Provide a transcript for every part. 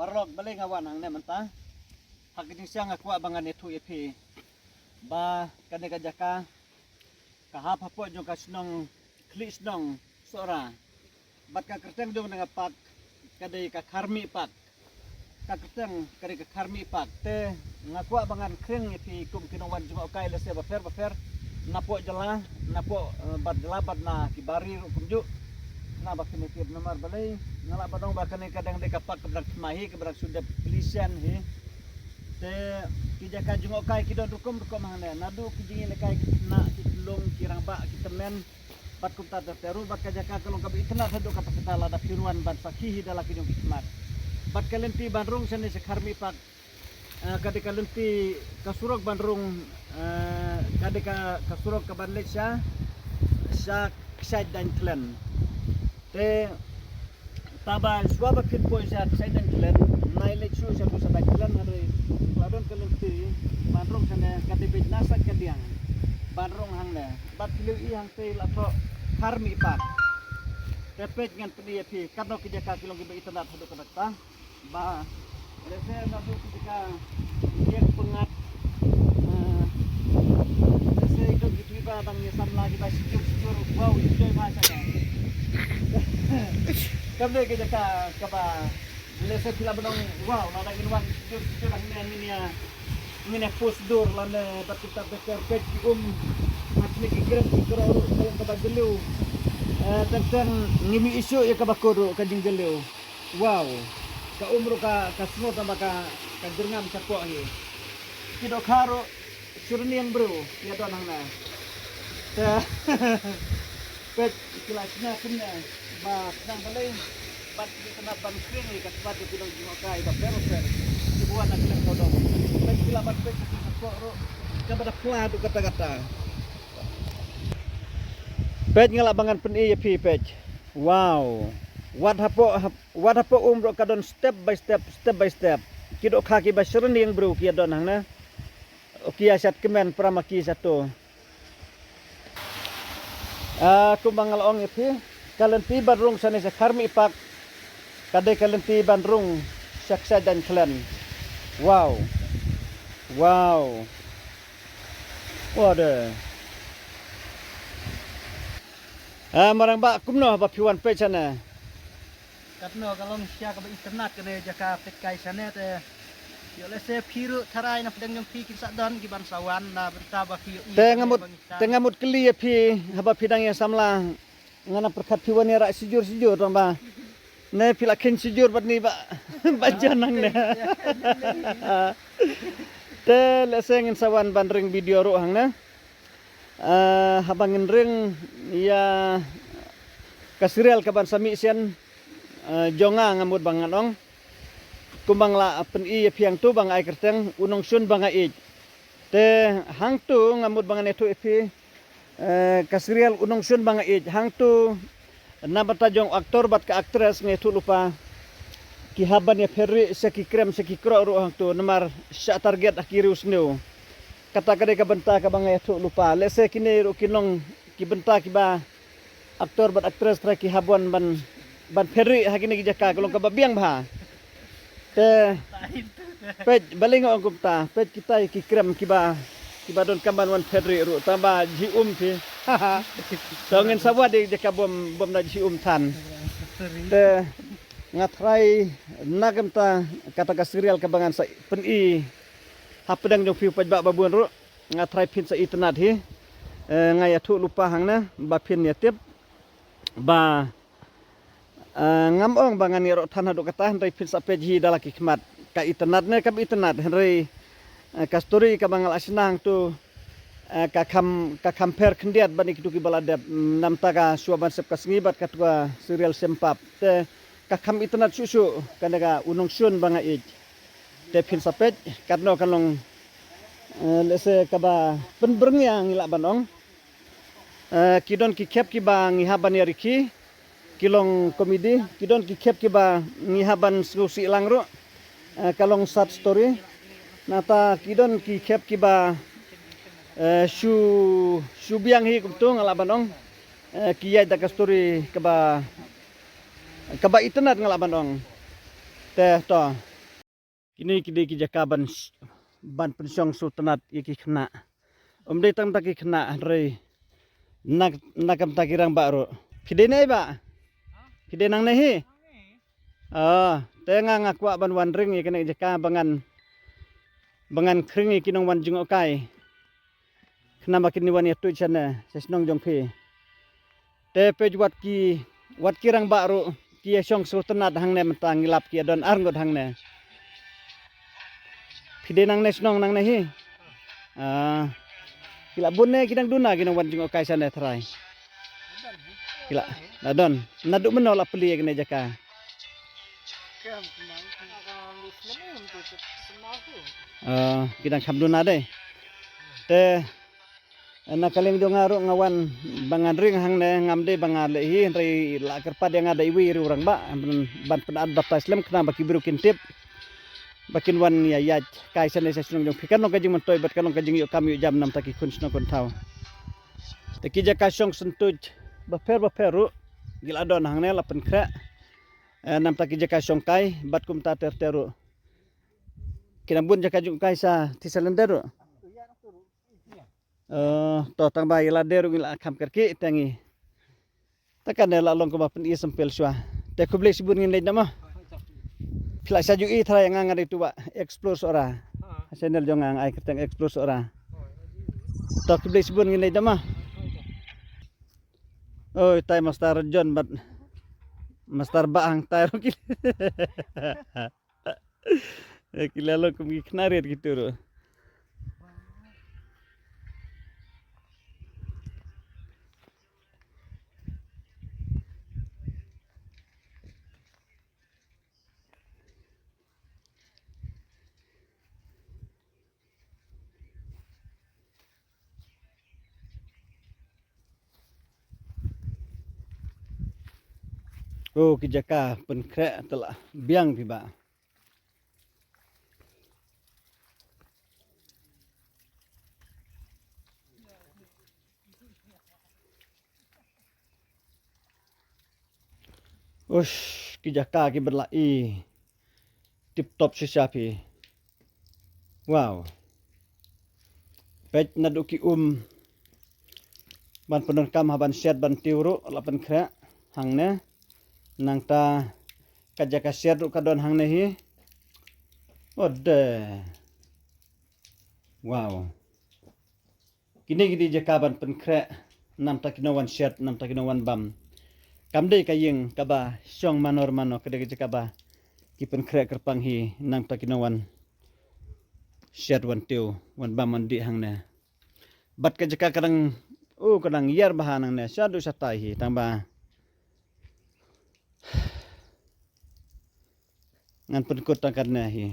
parlog balik ngawan ang nementa hagin siya nga kuha bangan itu ipi ba kani kajaka kahap hapo yung kasnong klis nong sora bat ka kerteng dong nga pak kadai ka karmi pak ka kerteng kadai ka karmi pak te nga kuha bangan kring ipi kum kinongwan juma okay lese ba fer napo jala napo bat jala bat na kibari kumju na bakit mikir nomor balay ngala ba dong bakit kadang dekapak keberak mahi keberak sudah pelisian he te kijaka jungo kai kido dukum hangna nadu kijingi lekai na kitlong kirang ba kitemen bat kumta teru bat kajaka kalong kabi itna sadu kata ketala da piruan bat sakihi dala kidong kismat bat kalenti bandrung sene sekarmi pak kadika lenti kasurok bandrung kadika kasurok ke Malaysia sa kisad dan klan te taba swaba kit po siya sa dan klan nailek su siya sa dan klan hari wadon kalenti bandrung sana kadibit nasa kadiang bandrung hangna bat pilu i hang te lato karmi pak tepet ngan pedi api kadno kijaka kilong gibe internet hadu kadakta ba rese nadu kijaka dia pengat rese itu gitu ba bang yasan lagi ba sijur wow itu masa kan kamne kijaka kaba rese pila benong wow nada inwan sijur lang ini post dur lana batita bekerpet matli kikiran kikro kalang kabagelu tentang ngimi isu ya kabakoro kajing gelu wow ka umro ka kasmo tamba ka kajengam sapo hi kido kharo surnian bro ya don hangna ta pet kilasnya kena ba nang balai bat kena ban kring ni kasbat kido jimo kai ba pero dibuat nak kena kodong pet kilabat pet sapo ro kabada pladu kata-kata pet ngalabangan pen iya pi pet wow what hapo umro kadon step by step kido kaki basren yang bro kia don hangna okia sat kemen pramaki satu kumbang ngalong ipi kalenti bandrung sana sa karmi pak kadai kalenti bandrung saksa dan klan wow waduh marang ba kumno ba piwan pe sana katno kalong siya ka ba internet kene jaka pet kai sana te yo lese piru tarai na pedang yung pikin sa don giban sawan na benta ba ki tengamut keli pi haba pidang yang samla ngana perkat piwan ya ra sijur dong ba ne pilakin sijur bat ni ba bajanang ne te lese ngin sawan bandring video ro hang na habangin ring ya kasirel kaban sami sian jonga ngamut bangan ong kumbang la pen i piang tu bang ai kerteng unong sun bang ai te hang tu ngamut bangan itu ipi kasirel unong sun bang ai hang tu nabata jong aktor bat ka aktris ngetu lupa ki haban ya ferri seki krem seki kro ru hang tu nomor sya target akhiri usnu kata kadai ka benta ka bangay tu lupa lese kini ru kinong ki benta ki ba aktor bat aktris tra ki habon ban ferri hakini ki jaka kalong ka babiang ba te pej baling ang kumta pej kita ki krem ki ba don kamban wan ferri ru tamba ji pi songin sawa de jaka bom na ji tan te ngatrai nagamta kata ka serial ka bangan sa pen i hapedang jong piu pajba babun ru ngatrai pin sa internet hi ngaya tu lupa hangna ba pin ya tip ba ngamong bangan ni ro tanah do kata hendai pin sa page hi dalaki khmat ka internet ne ka internet hendai ka story ka bangal asnang tu ka compare kendiat bani kitu ki baladap namta ka suaban sep ka sengibat ka tua serial sempap te ka kam internet susu kanaga unong sun banga ij te pin sa page kadno kalong lese kaba penbreng yang ngila banong kidon ki kep ki ba ngihaban ya riki kilong komedi kidon ki kep ki ba ngihaban susi langro kalong sat story nata kidon ki kep ki ba shu biang hi kumtung ngala banong kiya da ka story kaba internet ngala banong teh to Kini ki jaka ban pensyong sultanat iki kena. Umdai tam taki kena rei nakam takirang baru. Pide nei ba? Pide nang nehi. Tenga ngakwa ban wandring ikene jaka bangan kring ikinong wan jung okai. Kena makin ni wan yatu chana sesnong jongpi. Te pej wat kirang baru ki syong sultanat hangne mentang ngilap ki don arngot hangne. Pide nang nesnong nang nehi. Kila bunne kinang duna kinang wan jung okai sana trai. Kila nadon naduk menolak peli kene jaka. Kinang kamduna deh. Te nakaling do ngaro ngawan bangan ring hangne ngamde bangale hi rei la kerpad yang ada iwi urang ba ban penad bapta Islam kena baki biru kintip bakin wan ya kaisan esa sunung jong pikan no kajing mentoy bat kalong kajing yuk kami jam 6 taki kun sno kon tau teki jaka syong sentuj baperu gila don hangne la pen kra 6 taki jaka syong kai bat kum ta teru kinambun jaka jung kai sa tisalenderu tang bayi la deru ngila kam kerki tangi takan la long ko bapen i sempel swa te ko ble sibun ngin le nama pila saju i thra yang ngang itu ba explore ora channel jong ang ai keteng explore ora to ko ble sibun ngin le nama oi tai master John bat master baang tai ro ki kilalo ko mi knaret gitu ro. Kijaka penkrek telah biang tiba. Kijaka ki berlai tip top sisapi. Wow. Pet naduki ban penerkam haban syat ban tiuru lapan krek hangne nang ta kajaka syat kadon hangne hi. Ode. Wow. Kini gidi jaka ban penkrek nam takinawan syat nam takinawan bam. Kamde kayeng kaba syong manor kede jaka ba ki penkrek kerpang hi nam takinawan syat wan tiu wan bam mandi hangne. Bat kajaka kadang kadang yar bahanang ne syadu satai hi tamba ngan penkut tangkat ne hi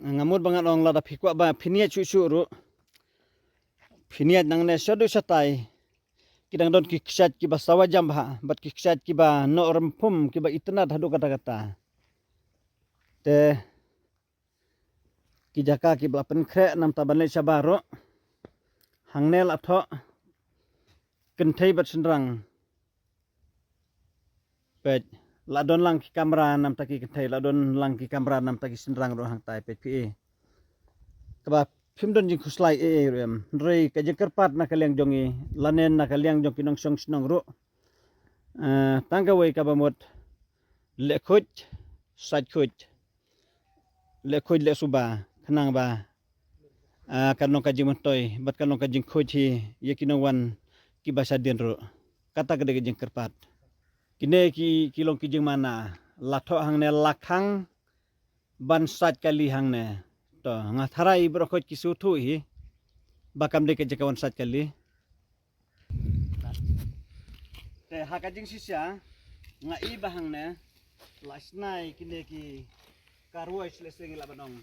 ngamut bangat ong lada phikwa ba phiniat chu ru phiniat nang ne syadu satai kidang don ki ksat ki basawa jam ba bat ki ksat ki ba no rempum ki ba itna hadu kata-kata te ki jaka ki bla penkre nam tabanle sabaro hangnel atho kenthei bat sendrang pet ladon lang ki kamera nam taki kenthei ladon lang ki kamera nam taki sendrang ro hang tai pet pi kaba phimdon jing khuslai rem rei ka jekerpat na kaliang jongi lanen na kaliang jong kinong song snong ro tangga wei ka bamot le khoj saj khoj le suba khnang ba kanong kajing montoy bat kanong kajing khoj hi yekinong wan ki basa din ro kata gede jeng kerpat kine ki kilong kijing mana latho hangne lakhang ban sat kali hangne to ngatharai brokot ki suthu hi bakam de ke jekawan sat kali te hakajing sisya ngai bahangne lasnai kine ki karwais leseng labanong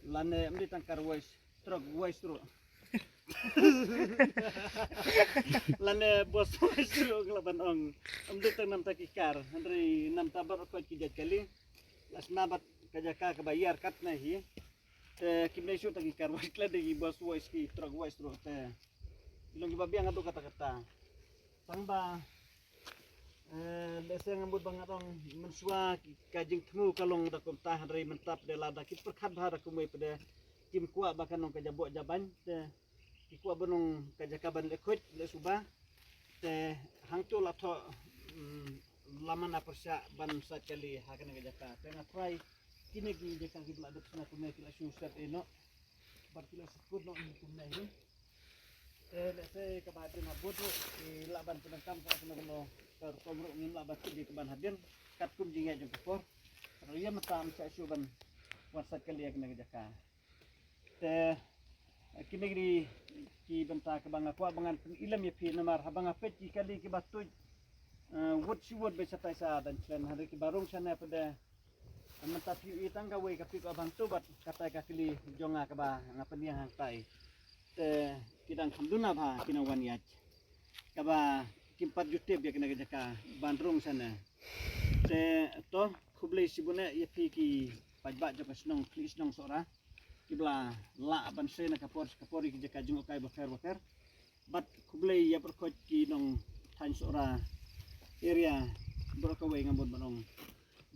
lane mdi tang karwais truk wais tru lane bos wais tru labanong mdi tang nam takikar andri nam tabar ko ki kali lasnabat kajaka kabayar katna hi te kimne shu takikar wais lade gi bos wais ki truk wais tru te ilong gibabiang adu kata-kata tangba Lesa ngambut banget ong mensua kajing temu kalong da kumtah dari mentap de lada kit perkat bahara kumui pada kim kuat bahkan ong kajabok jaban te ki kuat benung kajakaban lekut le subah te hangtu lato lamana persya ban sat kali hakan kajaka te ngatrai kini ki jekang ki belada sana kumai kila susat eno bar kila sekut no kumai ni lesa kabatin habut laban penangkam sa kena belo komro ngin labat di keban hadir kat kum jinga jong kapor ria matam sa suban wasat kali kena jaka te kini di ki benta ke banga kwa bangan ilam ya pi namar habang apet ki kali ki batu wot siwot be satai sa dan clan hari ki barung sana pada menta pi itang gawe ka pi abang tobat kata ka kili jonga ka ba ngapen yang hang tai te kidang hamduna ba kinawan yaj ka ba kimpat jutib ya kena jaka bandrung sana te to khublei sibune ya pi ki pajba jaka snong kli snong sora kibla la ban sena kapori ki jaka jung kai bakar bat khublei ya berkot ki nong tan sora area berkawai ngambon banong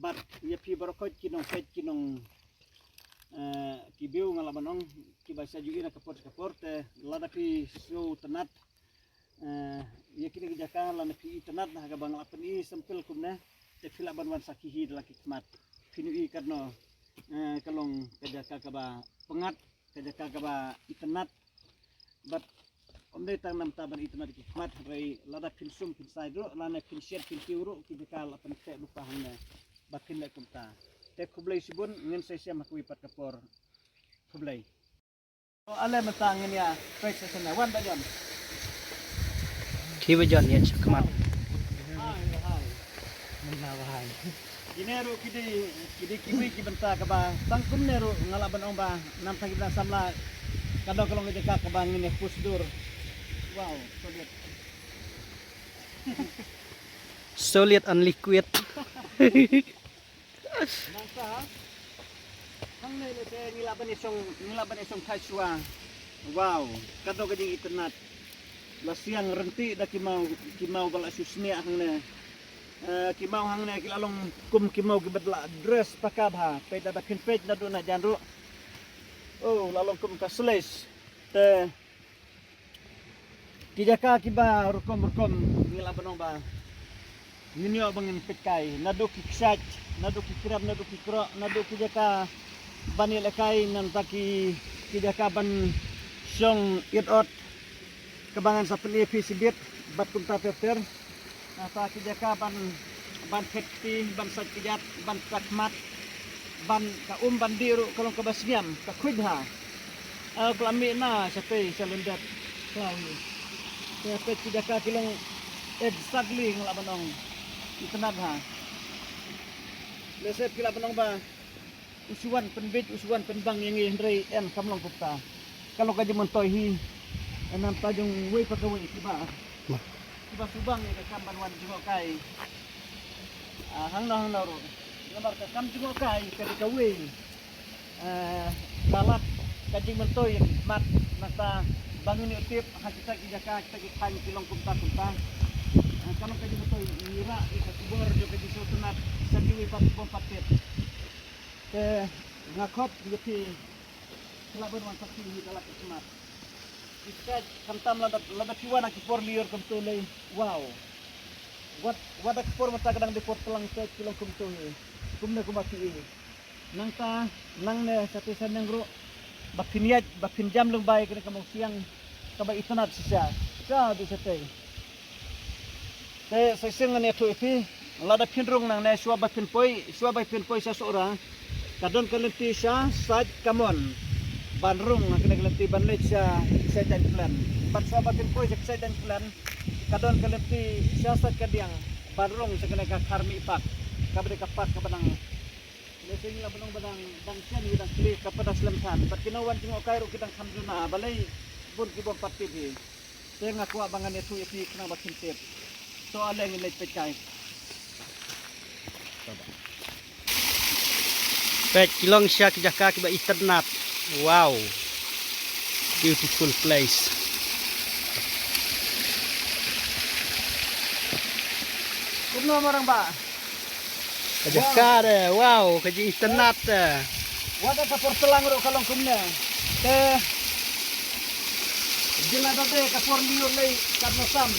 bat ya pi berkot ki nong pet ki nong ki biu ngalabanong ki basa juina kapor te lada pi so tenat ya kini jaka lana pi tenat nah gabang lapen I sempil kumna te fila banwan sakihi laki kemat pinu I karno kalong kajaka kaba pengat kajaka kaba itenat bat omde tang nam taban itenat ki kemat rai lada pinsum pinsai dro lana pinsiat pintiuru ki jaka lapen te lupa hangna bakin le kumta te kublai sibun ngin sai sia makui pat kapor kublai o ale matangin ya pek sana wan bajon Ki bajon ya kemat. Hai. Menawan. Gineru kidi kiwi ki benta ka ba tangkum neru ngalaban omba nam tagi na samla kado kalong ngejeka ka ba ngine pusdur. Wow, solid. Solid and liquid. Nangsa. Hang ne le te nilaban isong kaiswa. Wow, kado gajing internet. Lasiang renti da kimau bala susnia hang ne kimau hang ne kilalong kum kimau gibadla dress pakabha peda da pinpej na do na janru oh lalong kum ka slice te kijaka kiba rukom ngila banong ba ninyo bangin pitkai nado kiksach nado kikrab nado kikro nado kijaka banil kai nan taki kijaka ban syong itot kebangan sa penipi sibit bat kumta tefter ata kijaka ban keti ban sakijat ban takmat ban ban diru kalong kabasniam ka khudha klami na sape salendat klawi sape kijaka kilong exactly nglabanong itenad ha lesep kila banong ba usuan penbang yang ndrei en kamlong kupta kalau kaji montohi enam tajung wei pakawai kiba subang ni kam banwan jungo kai hang na ro lamar ka kam jungo kai ka dikawai balat kajing mentoy mat nata bangun utip hakita kijaka kita kikan kilong kumta kalau kajing mentoy ngira ka kubor jo kaji sutunat sadiwi patit ke ngakot yeti kelaban wan sakti ni dalak smart iska kantam lada piwana ki por liur kum tulay wow what a por mata kadang de por telang set kilong kum tulay kumna kumaki ini nang ne satu sanang ro bakin jam lung bay kena kamong siang kabay itanat siya di setay te sesing ne tu ipi lada pinrung nang ne suwa bakin poi sa seorang kadon kalenti siya sad kamon banrung kena kelenti banlet siya excited plan bat sabatin po siya excited plan kadon kelenti siya sa kadiang banrung sa kena karmi ipak kabade kapak kabanang lesing la banong badang bangsian widang kli kapada slemtan bat kinawan jingo kairo kitang kamduna balay bun kibon patib saya ngaku abangan itu ipi kena bakin tip so aleng ilay pekay Pet kilong siya kijaka kiba internet. Wow, beautiful place. no marang ba. Kajaka deh. Wow, kaji iternat deh. Wada ka portelang ro kalong kumna. Te jela dade ka por liur lay karno sam.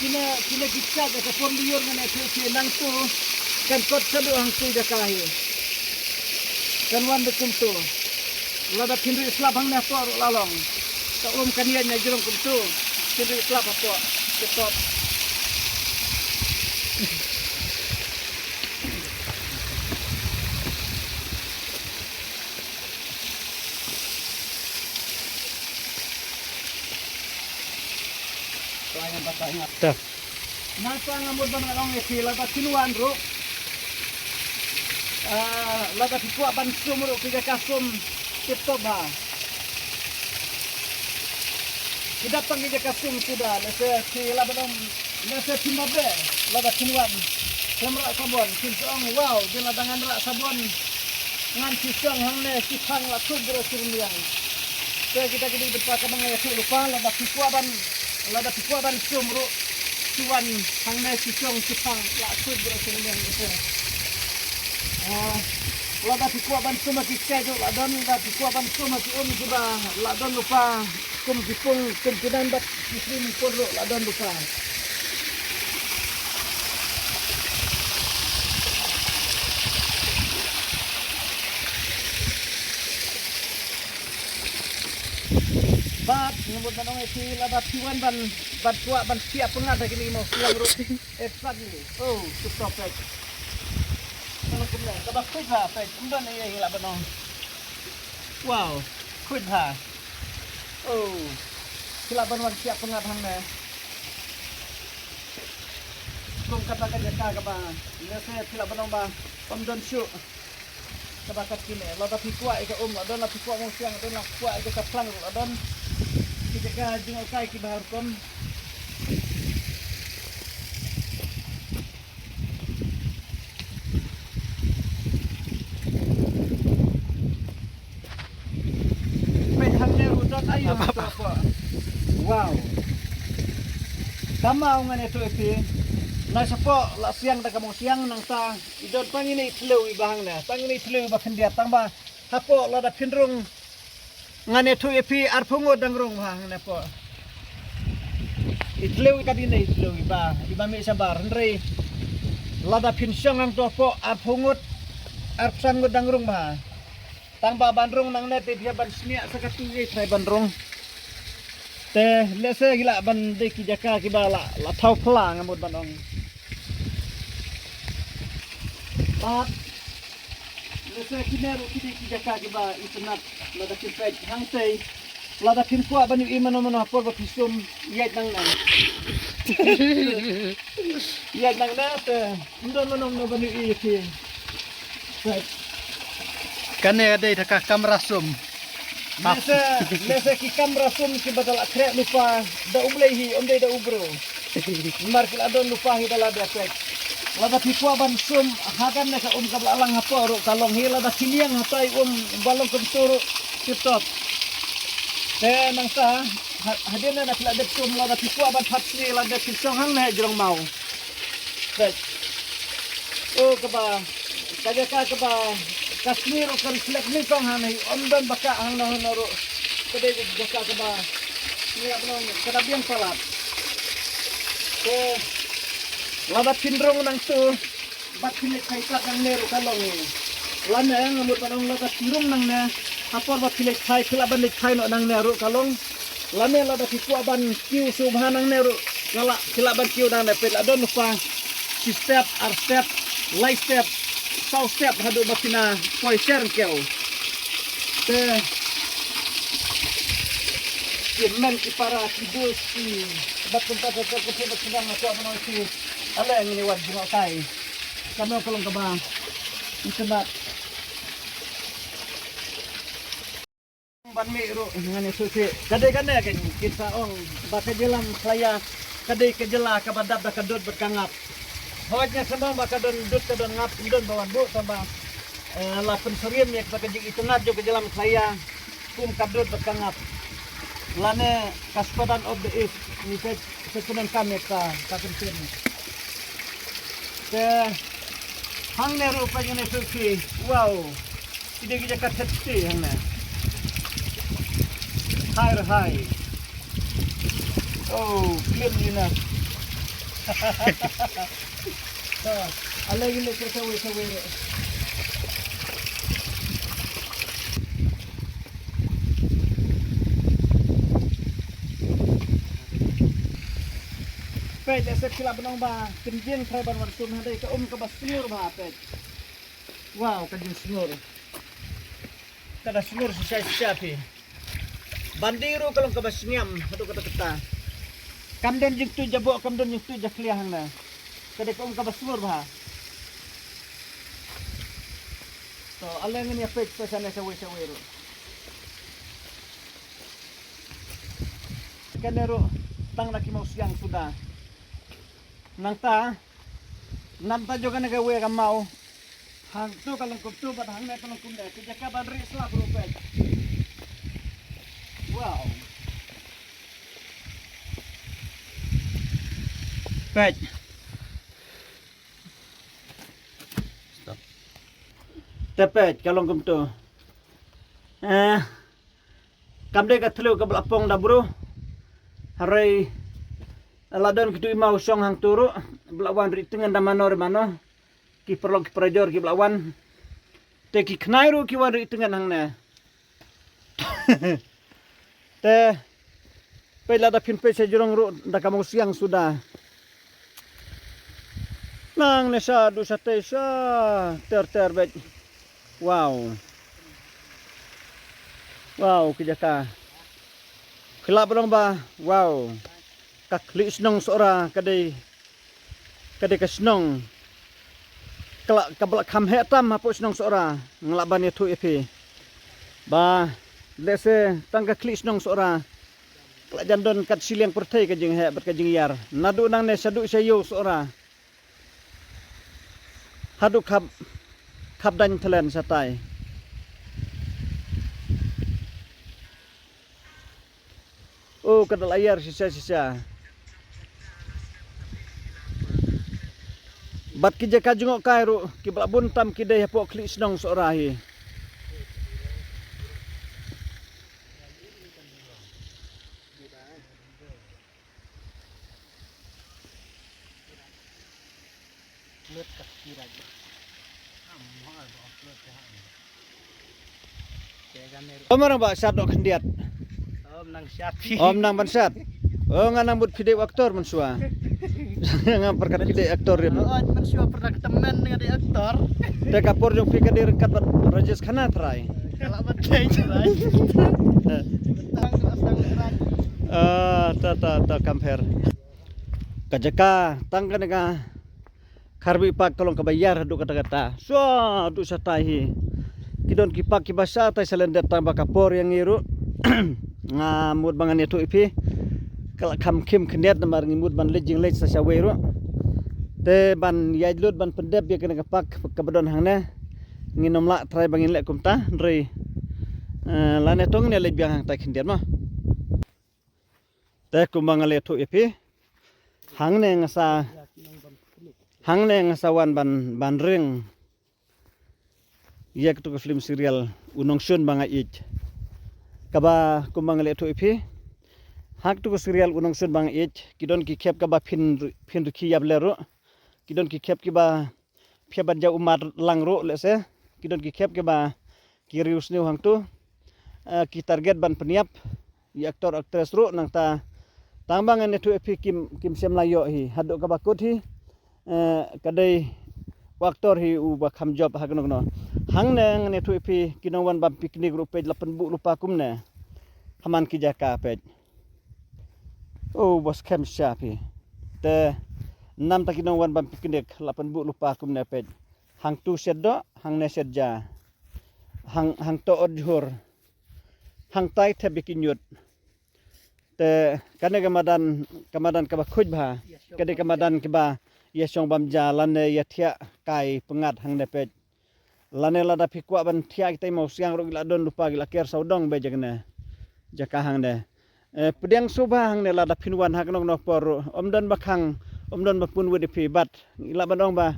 Kina kitsa ka por liur ngane ke nang tu kan kot sadu hang tu jakahi. Kan wan de kumtu. Lada pinri slab hang na por lalong. Ka kanian nya jerong kumtu. Pinri slab apo. Ketop. Pelayan bata ingat. Tuh. Nasa ngamud ba nalong iti lada kinuan ro. Lada tikwa ban sumro kaya kasum tip-top ba. Tidak panggil kasum sudah. Lese si lada dong. Lese timbabe lada kinuan. Lemrak sabon. Kinsong wow. Dia ladangan rak sabon. Ngan kisong hangne kisang laku bro sirmiang. Saya kita kini berpakai mengayati lupa lada tikwa ban sumro. Tuan hangne kisong kisang laku bro sirmiang itu. Lada tikwa ban summa kikai jo ladon lada tikwa ban summa ki juga ladon lupa kum kipung kum kidan bat kisrim porro ladon lupa. Bat ngumut manong iti lada tiwan ban tua ban siap pengat gini mau siang ro exactly. Oh, stop it. Kalau kumna kabak kuit ha pek umban iya hila banong. Wow, kuit ha. Oh, hila banwan siap pengat hang na. Kum katakan jaka kaba. Nese hila banong ba pamdon syu. Kabakat kini lada pikwa ika adon la pikwa mong siang adon la pikwa ika kaplang adon. Kita ka jingol kai ki bahar kom. Apa? Wow. Tama ngan itu iti. Nasa po la siang da kamong siang nang ta idon pangini itleu ibahang na. Pangini itleu bakan dia tamba hapo la da pinrung ngan itu ipi arpungo dangrung bahang na po. Itleu kadina itleu iba mi sabar ndrei la da pinsyang nang to po arpungot arpsango dangrung bah. Tangba bandrung nang net dia ban snia sakatugi trai bandrung. Te lese gila ban de ki jaka ki bala la thau phla ngamut banong. Pat lese ki neru ki jaka ki ba itnat la da pet hang sei la da pin kwa banu imano mano por ba pisum yait nang nang. Yait nang na te ndon no banu i ki. Right. Kane ada taka kamera sum. Lese ki kamera sum ki badal akrek lupa da umlehi onde da ubro. Mar ki adon lupa hi dala da akrek. Lada pikwa ban sum hagan na ka kablalang hapo ro kalong hila da kiliang hatay balong kumturo tip-top. Te nang sa hadina na kila de sum lada pikwa ban patri lada kisong hang na jrong mau. Right. Oh kaba kaba Kashmir o kan selek ni kong hanai omdan baka hang na honoro kade jaka kaba ni abnong kadabian palat ke lada pindrong nang tu bat pilek kaita kang neru kalong ni lana yang ngamut panong lada tirung nang na hapor bat pilek kai kilaban lek kai no nang neru kalong lana lada pikwa ban kiu subhanang neru kala kilaban kiu nang na pel adon lupa si step ar step light step sau step hadu bakina koi share keu te men ki para kibus ki bakun ta ko sedang aku apa si ala yang ini wad bunga kai kami kolong kaba internet ban mi ro ngane suci kade kane kan kita ong baka jelam saya kade kejela kabadab da kadot berkangap hawatnya sama baka don dut kadon ngap don bawan bu tambah la pensurian ya baka jig itnat jo kejelam saya kum kadot berkangap lane kaspadan of the east ni sesunan kami ka pensurian te hang ne ru pa ne suki wow ide gija ka thatti hang ne hai oh clean ni na alagi le ke sawe pej ese kila benong ba kenjing trai ban warsum hadai ka ka basnur ba pej wow ka jing snur kada snur sisa pi bandiru kalong ka basngam hadu kata kata kamden jing tu jabo kamden jing tu jakliah hang na kada ka ka basnur ba so alengan ya pej pa sana sawe ro kanero tang laki mau siang sudah nanta juga nagawe ka mau hang tu kalong kuptu bat hang na kalong kumda kijaka badri slap rupet wow pej stop tepet kalong kumtu kamde ka thlu ka blapong da bro harai aladon kitu imau song hang turu belawan ri tengen da manor mano ki perlo ki prajor ki belawan te ki knairu ki wan ri tengen hang na te pela da pin pe se jurong ru da kamu siang sudah nang ne sa du sa te sa ter bet wow kijaka kelap dong ba wow kakli senong seorang kadai kesnong kelak kabelak kam hetam apa senong seorang ngelaban itu ipi ba lese tangga kli senong seorang kelak jandon kat siliang pertai kajing he berkajing yar nadu nang ne sadu sayo seorang hadu kap dan telen satai oh kadal ayar sisa bat kija kajungok kairu kibla buntam kidai hapo kli senong seorahi Omar ba sadok kendiat Om nang bansat oh nganang bud pide aktor mensua ngam perkat pide aktor ya oh mensua pernah teman dengan di aktor te kapur jong pika dir kat rajes khana trai kalau betai trai ta compare kajaka tangga nega karbi pak tolong kebayar du kata-kata so du satai kidon kipak kibasa tai selendet tambah kapur yang ngiru ngamud bangan itu ipi kalak kam kim kendiat namar ngimud ban lejing lej sa sawero te ban yaidlut ban pendep ya kena kapak kabadon hangna nginom la trai bangin lek kumta rei lane tong ne lebiang hang ta kendiat ma te kumbang le tu ipi hangne ngasa wan ban ring yak tu film serial unong sun banga ich kaba kumbang le tu ipi hak tu serial unong sun bang ich kidon ki khep kaba phin ki yab lero kidon ki khep ki ba pheban ja umar langro lese kidon ki khep ki ba ki rius new hang tu ki target ban peniap i aktor aktris ro nang ta tambang ne tu ipi kim sem layo hi hadok kaba kut hi kadai waktor hi u ba kham job hak no hang ne tu ipi kinowan bam piknik ru pej 8 bu lupa kumne haman ki jaka pej oh bos kem syapi te nam takinowan bam piknik 8 bu lupa kumne pej hang tu seddo hang ne sedja hang to odhur hang tai the bikinyut te kane kamadan kaba khuj bha kade kamadan kiba ya song bam jalan ne ya thia kai pengat hang ne pej lane lada pikwa ban thia kitai mau siang ro gila don lupa gila ker saudong be jagne jaka hang ne pedang subah hang ne lada pinwan hak nong no por omdan bakhang Don bapun wedi pi bat ila bandong ba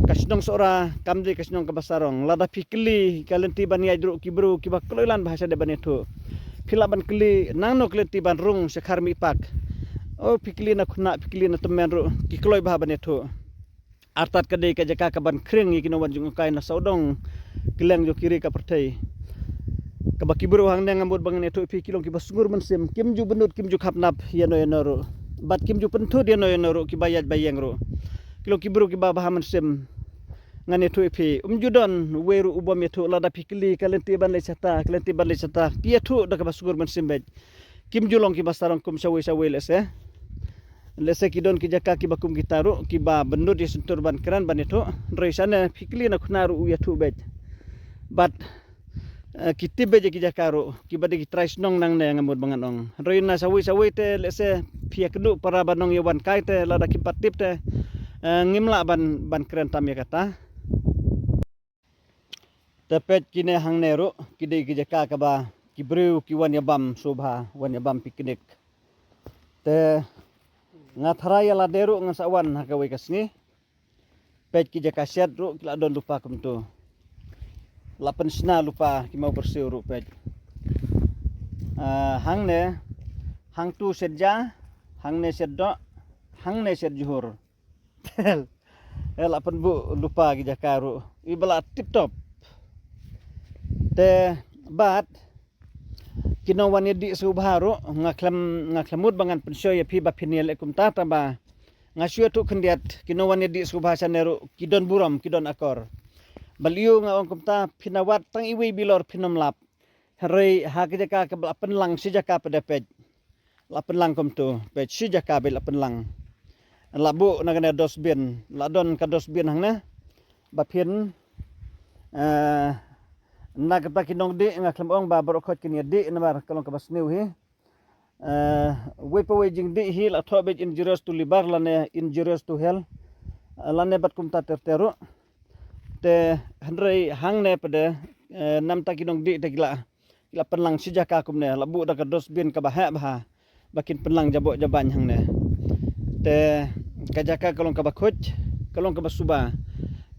kasnong sora kamdi kasnong kabasarong lada pikli kalenti ban yadru kibru kiba kloilan bahasa de banetu pila ban kli nangno klenti ban rung sekhar mi pak oh pikli na khuna pikli na temen ru kikloi bah banetu artat kadai ka jaka ka ban kring ikino wan jung kai na saudong keleng jo kiri ka pertai ka bakibru hang nang ambut bangan etu pi kilong kiba sungur mensim kim ju benut kim ju khapnap yano ru bat kim ju pentu dia no ru kibayat bayang ru kilo kibru kiba bahaman sim ngane tu ipi judon weru ubam yetu lada pikli kalenti ban le chata pietu da ka sugur man simbej kim julong kiba sarong kum sawi lese kidon kijaka kiba kum gitaru kiba bendu di sentur ban keran ban itu reisana pikli na khunaru yetu bej bat kitibe je kijakaru kiba de trais nong nang ne ngamud bangan ong reina sawi te lese pia kedu para banong yawan kai te lada kipatip te ngimla ban keren tam ya kata tepet kine hang neru kide kijaka kaba kibru kiwan yabam subha wan yabam piknik te ngathara ya laderu ngasawan hakawe kasni pet kijaka syad ru kila don lupa kumtu lapan sna lupa kimau bersih ru pet hang ne hang tu sedja hang ne seddo hang ne sed juhur lapan bu lupa kijaka ru ibala tip top te bat kinawan di subharu ngaklamud bangan pensyo ya pi bapiniel ekum tata ba ngasyo tu kendiat kinawan di subha saneru kidon buram kidon akor baliu nga ong kumta pinawat tang iwi bilor pinomlap hari hakijaka ke penlang sijaka pada pej lapen lang kumtu pej sijaka be lapen lang labu nagana dosbin ladon ka dosbin hangna bapin nakata kinong di ngaklam ong ba barokot kinya di nabar kalong kabas new hi wepa wejing di hi la thobej injurious to liver lane injurious to health lane bat kumta terteru te handrei hangne pada nam ta kinong di te gila penlang sijaka kumne labu da ka dosbin ka bah bakin penlang jabok jaban hangne te kajaka kalong kabakut kalong kabasuba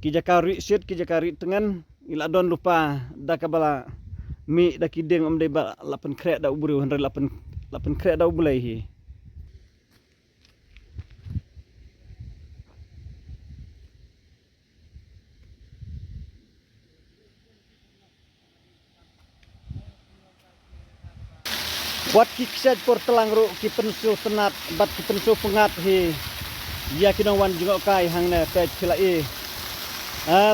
kijaka ri sit kijaka ri tengan ila don lupa da kabala mi da kideng om de ba lapen krek da ubru handrei lapen krek da ubulai hi buat kiksad por telangru ki pensu tenat bat ki pensu pengat hi ya kinawan juga kai hangne pej khilai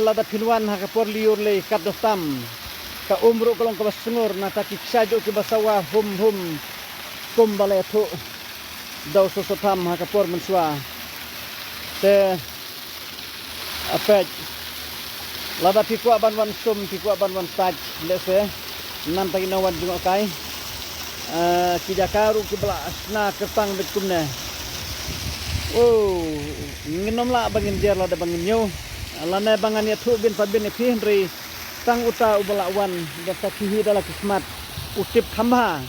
lada pinwan ha por liur le kadostam ka umru kolong ka basungur na ta kiksad ki basawa hum kum bale thu daw sosotam ha por mensua te apej lada pikwa banwan sum pikwa banwan taj lese nan ta kinawan juga kai kijakaru kibla asna ketang betkumne oh nginom la bangin jer la da bangin nyu lane bangan ya thu bin pabin phi henry tang uta ubala wan da kihi dala kismat utip khamba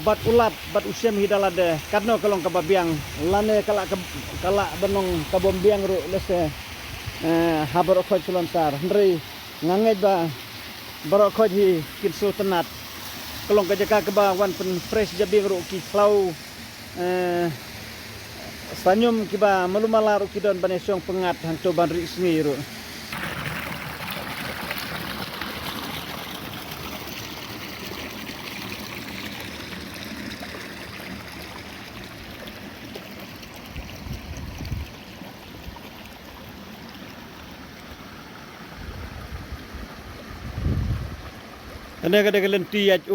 bat ulat bat usem hidala de kadno kalong kababiang lane kala benong kabombiang ru lese habar khoj sulontar henry ngangej ba barok khoj hi kinsu tenat kalong kajaka keba wan pen fresh jabing ru ki klau sanyum kiba malumala ru kidon banesyong pengat hang coban ri sngi ru ane kada kelenti aj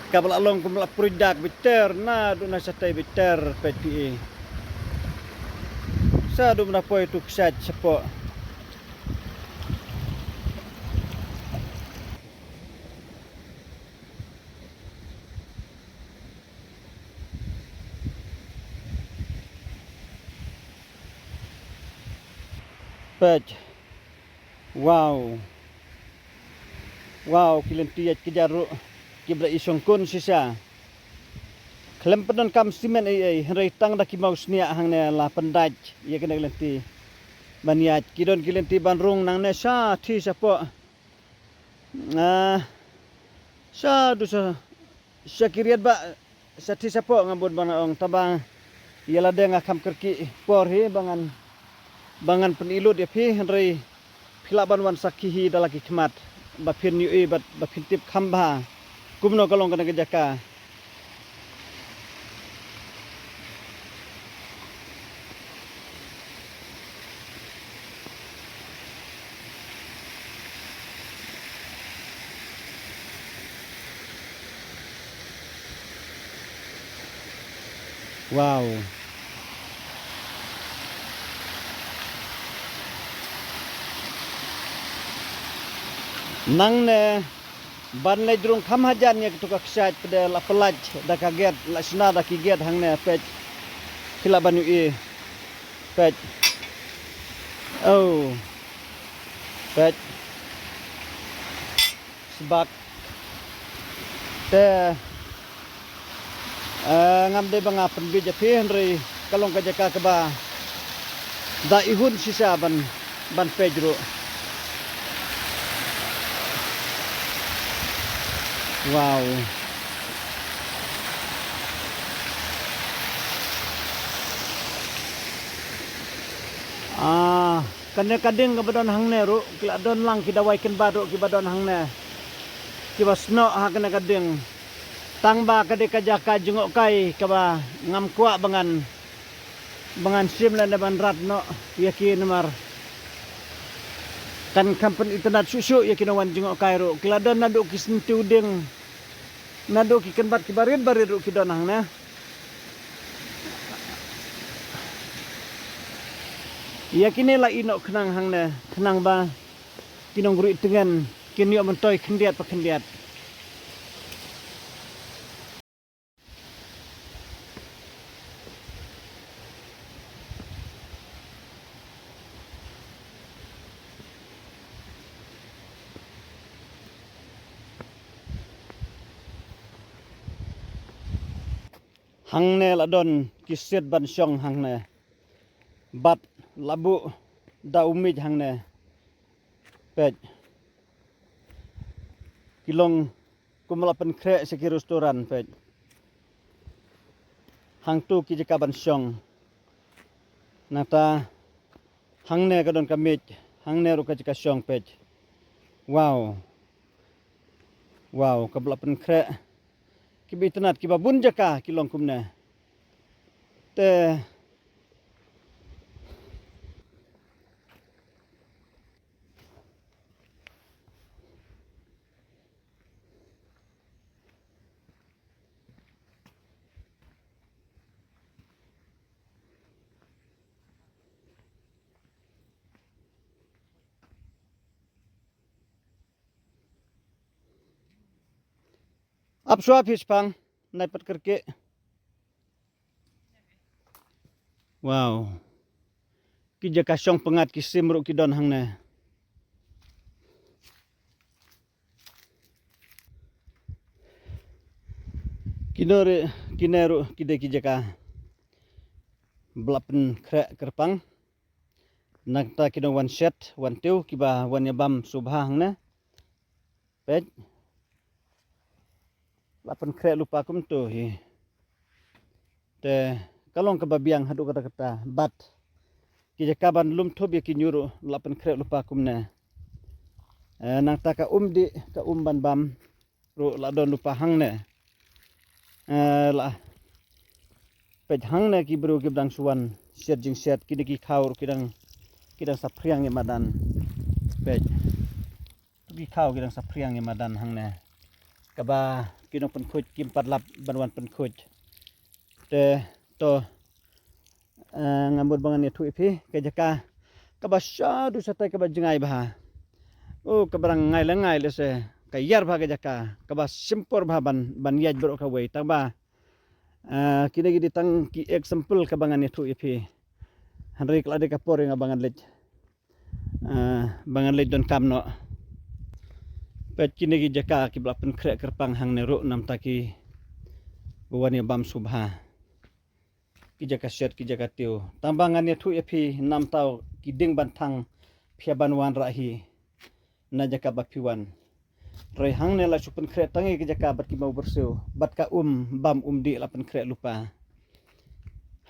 kabel along kumla produk biter na do na satay biter peti sa do na po itu ksat sepo pet wow kilenti aj kejaru kibra isong kun sisa Lempenon kam simen ai henry tang da ki mau snia hang ne la pendaj ye kena lenti baniat kidon kilenti banrung nang ne sa thi sapo sa du sa kiriat ba sa thi sapo ngabut bana ong tabang yala de ngakam kerki por hi bangan penilut ya phi henry philaban wan sakihi dalaki khmat ba phin yu e ba phin tip khamba kumno kalong kana jaka. Wow. Nang ne ban le drung kham hajan ye tu ka ksat pada la pelaj da ka get la sna da ki get hang ne pet khila ban yu pet oh pet sebab te ngam de banga penbi je phi henry kalong ka jaka ka ba da ihun sisa ban pejro. Wow. Kanya kading ka badon hang ne ru kila don lang kita waiken baro ki badon hang ne ki basno ha kena kading tang ba kade kajaka jengok kai ka ba ngam kwa bangan sim lan ban rat no yakin mar kan company internet susu yakin wan jengok kai ru kila don nadu kisentu ding nado ki kan bat ki barit ru ki donang na ya kini la ino kenang hang na kenang ba kinong guru tengan kini mentoy kendiat pa kendiat hang ne ladon kiset ban syong hang ne bat labu da umid hang ne pet kilong kumalapan kre seki restoran pet hang tu ki jaka ban syong nata hang ne kadon kamit hang ne ru ka jaka syong pet wow kabalapan kre kibi tenat kiba bun jaka kilong kumne te अब swap hispang naipat kerke wow ki jaka syong pengat ki simru ki don hang ne kinore kineru kide ki jaka blapen kre kerpang nakta kino one set one two kiba one yabam subha hang ne pet lapan kre lupa kum tu hi te kalong kebabiang hadu kata bat ki jakaban lum thob ya kinyuru lapan kre lupa kum ne nang ta ka umdi ka umban bam ru la don lupa hang ne la pej hang ne ki bru ki bdang suan set jing set ki khaur kidang sapriang ya madan pej ki khau kidang sapriang ya madan hang ne kaba kinong penkuj kim padlap banwan penkuj te to ngambut bangan ya tu ipi ke jaka kaba syadu satai kaba jengai bah kabarang ngai le se kayar bah ke jaka kaba simpor bah ban yaj bro ka wei taba kini gidi tang ki example kabangan ya tu ipi hanri klade ka por nga bangan lej don kamno pet kini gi jaka ki blapen krek kerpang hang ne ru nam taki Buwan bam subha. Kija kasyat kija katiu. Tambangan tu epi 6 tau kiding bantang pia banwan rahi. Na jaka bapiwan. Rai hang ne la supen kret tangi kija ka bat ki mau bersu. Bat ka bam di lapan kret lupa.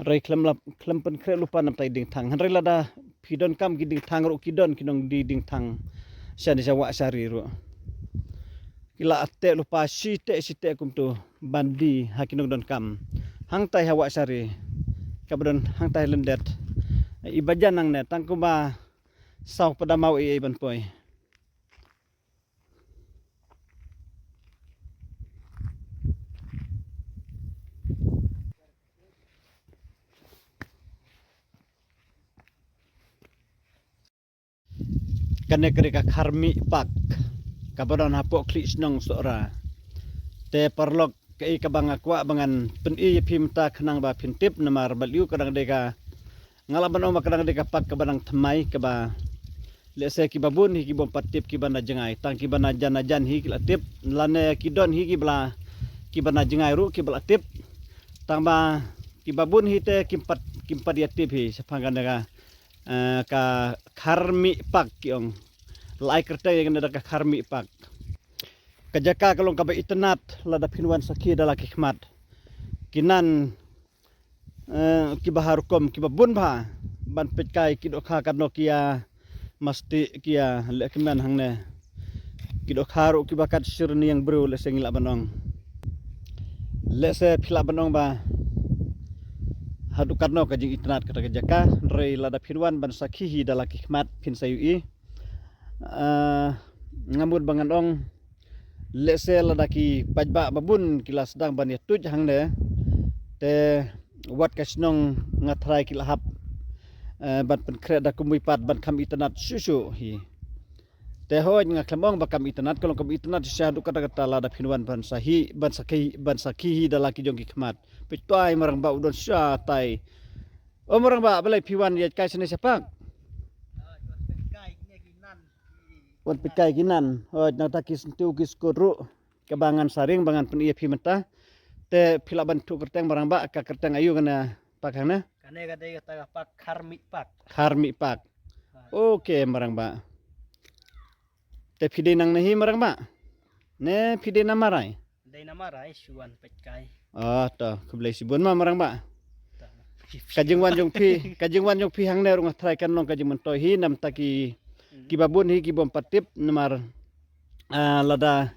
Rai klem pen kret lupa nam tai ding tang. Rai lada pidon kam ki ding tang ro kidon kinong di ding tang. Syani sawa sari ro. Kila ate lupa site kum tu bandi hakinong don kam hang tai hawa sari kabadon hang tai lendet ibajan nang ne tangkuma saw pada mau ban poi kane kereka karmi pak kabadon hapok klik senong sora te perlok kei kabang akwa bangan pen pimta kenang ba pintip namar baliu kadang deka ngalaban oma kadang deka pak kabadang temai kaba lese ki babun hi ki bom patip ki bana jengai tang ki bana jan hi ki latip lane ki don hi ki bla ki bana jengai ru ki bla tip tang ba ki babun hi te kimpat ya tip hi sapangan deka ka karmi pak kiong lai kerta yang ada ka karmi pak kajaka kalong kaba itenat lada pinwan saki dala kikmat kinan kibaharukom kibabun ba ban petkai kidokha kadno kia masti kia lekmen hangne kidokharu kibakat sirni yang bru le sengila banong lese phila banong ba hadu kadno kajing itenat kata kajaka rei lada pinwan ban saki hi dala kikmat pin sayui ngamud bangan ong lese ladaki pajba babun kila sedang ban tuj hangne te wat kasnong ngatrai kila hap ban pen kred da kumui pat ban kam internet susu hi te hoj ngaklamong bakam internet kalau kam internet syahdu kata-kata lada pinwan ban saki hi dalaki jong kikmat pitwai marang ba udon sya tai marang ba balai piwan ya kai sene sepak wan pikai kinan hoj nata kisntu kiskuru kebangan saring bangan pen pimenta te pila bantu kerteng barang ba ka kerteng ayu kana pakana Kane kata pak karmi pak oke marang ba te pide nang nahi marang ba ne pide namarai dai nama rai suan petkai to keblai sibun ma marang ba kajingwan jong pi hang ne rung trai kan nong kajing mentoi hi nam taki kibabun hi kibom patip namar lada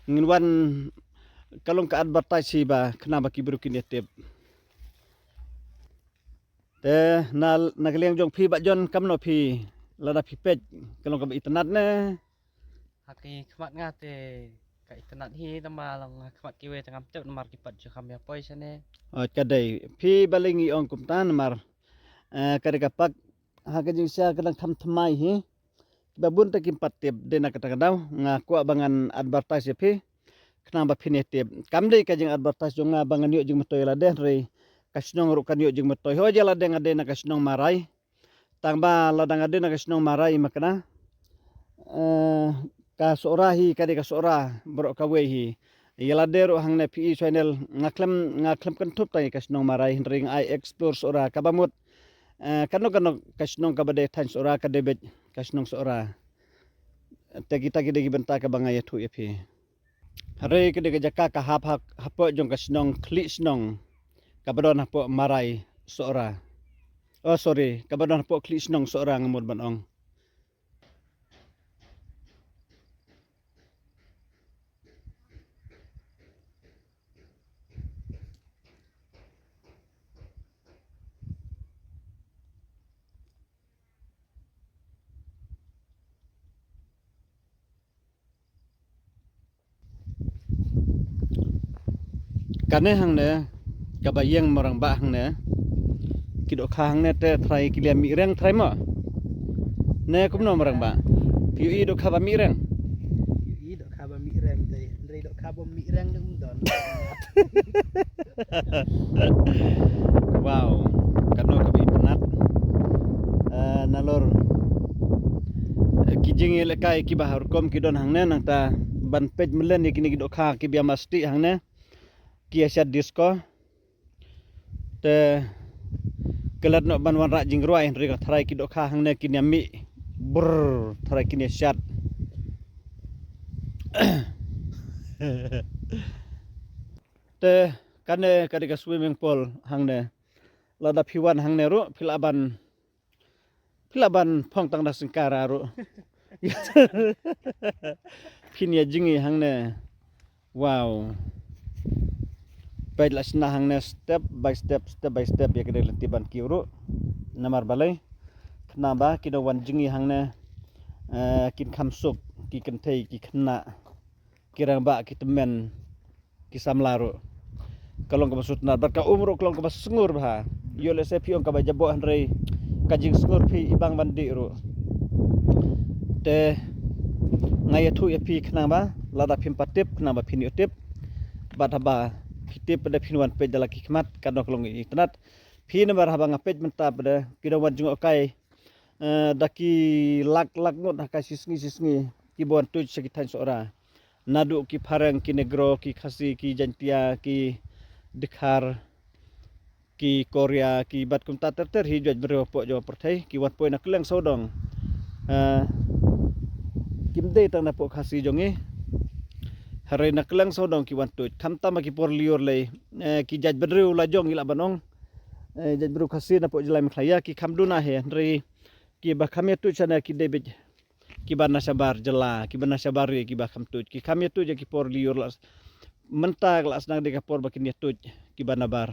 nginwan kalong ka advertise ba kenapa kibru kinetip te nagliang jong pi ba jon kamno pi lada pi pej kalong ka internet ne haki khmat ngate ka internet hi tama lang khmat kiwe tangam tek namar kipat jo kam ya poi sane kadai pi balingi ong kumtan namar kare kapak hakajing sia kadang tham hi babun ta kimpat tip dena kata-kata ngaku abangan advertise pi kenapa pinetip kamdei kajing advertise jong abangan yuk jing metoy lade rei kasnong rukan yuk jing metoy hoja lade ngade na kasnong marai tangba ladang ade na kasnong marai makna ka sorahi kade ka sora borok kawe hi yalade ro hang na pi channel ngaklem kan tup tai kasnong marai ring I explore sora kabamut kano kasnong kabade tan sora kadebet kasnong sora te kita gide benta ka bangaya tu epi hare kede jaka ka hapo jong kasnong klik snong kabadon hapo marai sora kabadon hapo klik snong sora ngamud banong kane hang ne kabayang marang ba hang ne kidok hang ne te trai kilia mi reng trai mo ne kumno marang ba piu i dok khaba mi reng i dok khaba mi reng dai ndrei dok khaba mi reng dum don wow kano kabi penat nalor kijing lekai kibahar kom kidon hang ne nang ta ban pej melen kini kidok kha kibia masti hang ne kiasyat disco te kelat no ban wan ra jing ruai ri ka thrai ki do kha hang ne kin yami brr thrai kin syat te kane kadika swimming pool hang ne lada phiwan hang ne ru philaban phong tang da singkara ru phinia jingi hang ne wow baik lasna hang ne step by step ya kede letiban kiuru namar balai kenapa kino wan jingi hang ne kin khamsuk ki kenthei ki khna kirang ba ki temen ki samlaru kalong ka masut na barka umru kalong ka sengur bah yo le se piong ka ba jabo hanrei kajing sengur pi ibang bandi ru te ngaya thu ya pi khna ba lada phim patip khna ba phini tip bataba pitip pada pinwan pej dala hikmat kadok long internet pin bar habang pej menta pada kidawan jung okai daki lak ngot haka sisngi kibon tuj sekitan seora nadu ki parang ki negro ki khasi ki jantia ki dikhar ki korea ki bat kumta ter hi joj bero po jo perthai ki wat poi nak leng sodong kimde tang na po khasi jongi hari nak lang sodong ki wan tuj khamta ma ki por liur lei ki jaj bedru la jong ila banong jaj bedru khasi na po jelai mkhlaya ki khamduna he ri ki ba khamya tuj sana ki debit ki bana sabar jela ki bana sabari ki ba kham tuj ki khamya tuj ki por liur la mentak la asnang de ka por ba ki tuj ki bana bar